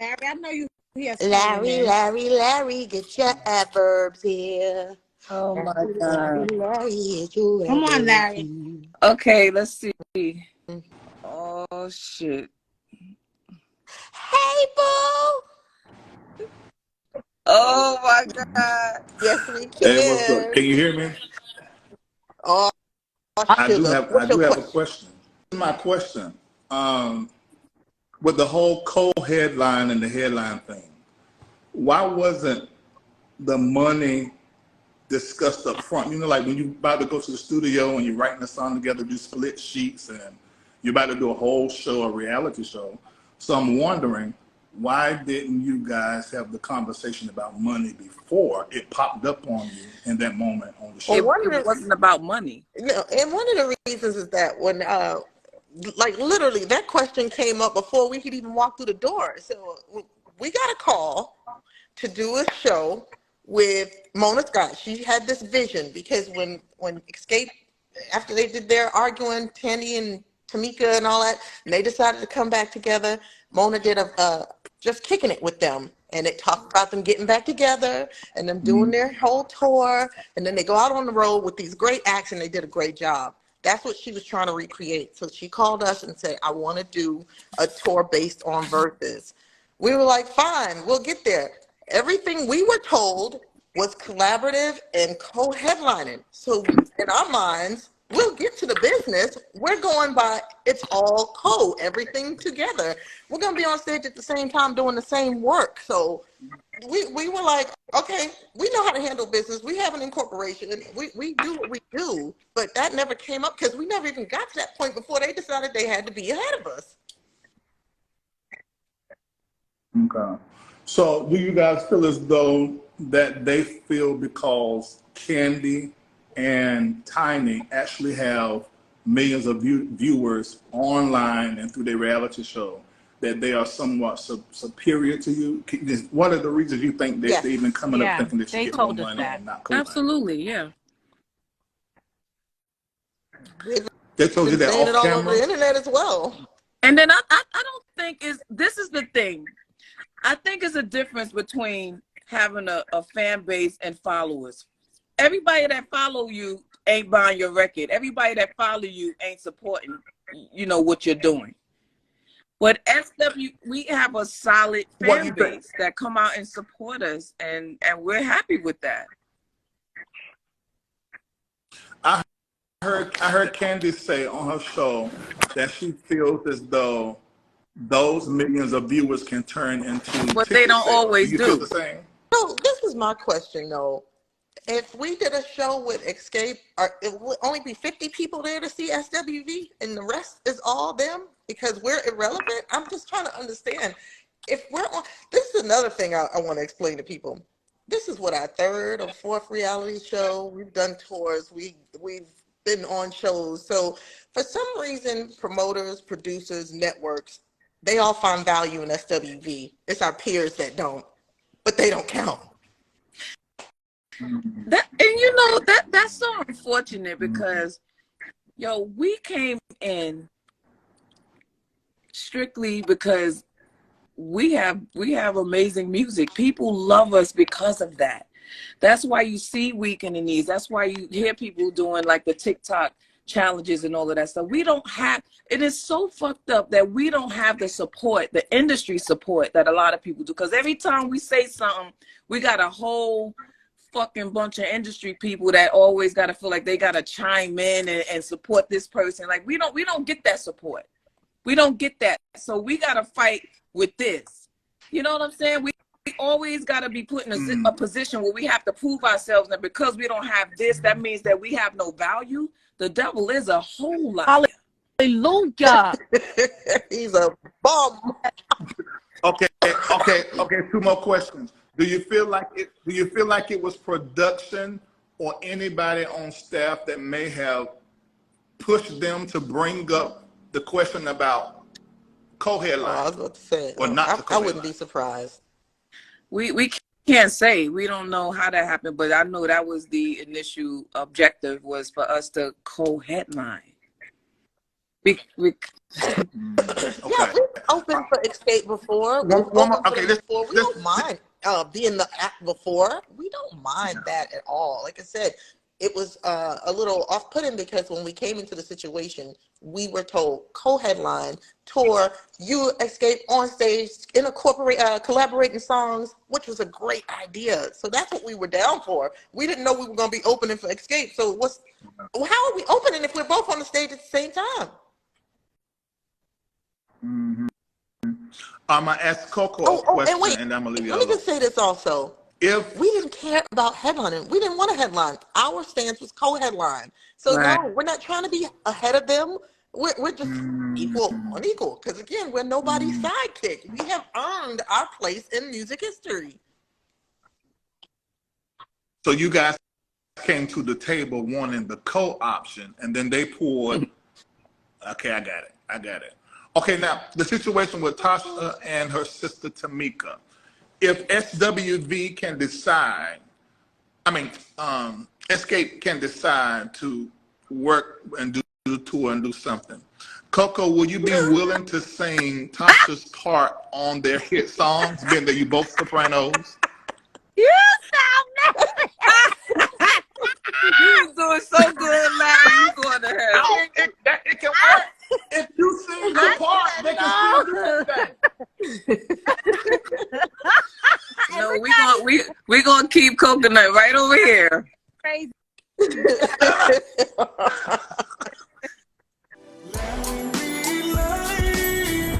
Larry, I know you hear Larry, get your adverbs here. Oh my God. Larry, get your Come on, adverbs Larry. here. Okay, let's see. Oh shit. Hey, boo. Oh my God. Yes, we Hey, what's up? can. Can you hear me? Oh, sugar. I What's do your have a question? question. My question, with the whole co-headline and the headline thing, why wasn't the money discussed up front? You know, like when you're about to go to the studio and you're writing a song together, do split sheets, and you're about to do a whole show, a reality show. So I'm wondering, why didn't you guys have the conversation about money before it popped up on you in that moment on the show? It wasn't about money. And one of the reasons is that when, like literally, that question came up before we could even walk through the door. So we got a call to do a show with Mona Scott. She had this vision because when Xscape, after they did their arguing, Tandy and Tamika and all that, and they decided to come back together, Mona did a just kicking it with them. And they talked about them getting back together and them doing their whole tour. And then they go out on the road with these great acts, and they did a great job. That's what she was trying to recreate. So she called us and said, I want to do a tour based on verses. We were like, fine, we'll get there. Everything we were told was collaborative and co-headlining. So in our minds, we'll get to the business. We're going by it's all everything together. We're going to be on stage at the same time doing the same work. So we were like, okay, we know how to handle business. We have an incorporation. We do what we do. But that never came up because we never even got to that point before they decided they had to be ahead of us. Okay. So do you guys feel as though that they feel because Candy and Tiny actually have millions of viewers online and through their reality show, that they are somewhat superior to you? What are the reasons you think they even coming up thinking they should get more money and not co-sign? Absolutely, yeah. They told you that saying it off all over the camera? internet as well. And then I don't think this is the thing. I think it's a difference between having a fan base and followers. Everybody that follow you ain't buying your record. Everybody that follow you ain't supporting, what you're doing. But we have a solid fan base that come out and support us, and we're happy with that. I heard Candy say on her show that she feels as though those millions of viewers can turn into but they don't sales. always do. You feel the same? No, this is my question though. If we did a show with Xscape, it would only be 50 people there to see SWV, and the rest is all them because we're irrelevant. I'm just trying to understand if we're on. This is another thing I want to explain to people. This is what our third or fourth reality show. We've done tours. We've been on shows. So for some reason, promoters, producers, networks, they all find value in SWV. It's our peers that don't, but they don't count. That's so unfortunate because we came in strictly because we have amazing music. People love us because of that. That's why you see Week in the Knees. That's why you hear people doing like the TikTok challenges and all of that stuff. It is so fucked up that we don't have the support, the industry support that a lot of people do. Because every time we say something, we got a whole fucking bunch of industry people that always got to feel like they got to chime in and support this person. Like we don't get that support. We don't get that. So we got to fight with this. You know what I'm saying? We always got to be put in a position where we have to prove ourselves. And because we don't have this, that means that we have no value. The devil is a whole lot. Hallelujah. He's a bum. Okay. 2 more questions. Do you feel like it was production or anybody on staff that may have pushed them to bring up the question about co-headline? I was about to say, or not I wouldn't be surprised. We can't say. We don't know how that happened, but I know that was the initial objective, was for us to co-headline. we Yeah, Okay. we've opened for Xscape before. We've One more. opened for Okay, them before. We don't mind being the act before. We don't mind that at all. Like I said, it was a little off-putting because when we came into the situation, we were told co-headline tour, you Xscape on stage, collaborating songs, which was a great idea. So that's what we were down for. We didn't know we were going to be opening for Xscape. So how are we opening if we're both on the stage at the same time? Mm-hmm. I'm gonna ask Coco a question, and wait, and I'm gonna leave you let me alone. just say this also. If We didn't care about headlining. We didn't want to headline. Our stance was co-headline. So right. no, we're not trying to be ahead of them. We're just equal on equal. Because again, we're nobody's sidekick. We have earned our place in music history. so, you guys came to the table wanting the co-option, and then they poured. Okay, I got it. Okay, now the situation with Tasha and her sister Tamika. If SWV can decide, Xscape can decide to work and do the tour and do something. Coco, will you be willing to sing Tasha's part on their hit songs, being that you both sopranos? You sound nasty. You was doing so good, Larry. You going to hell. It can work. If you sing her part, they can still do anything. No, we gonna keep Coconut right over here. Crazy.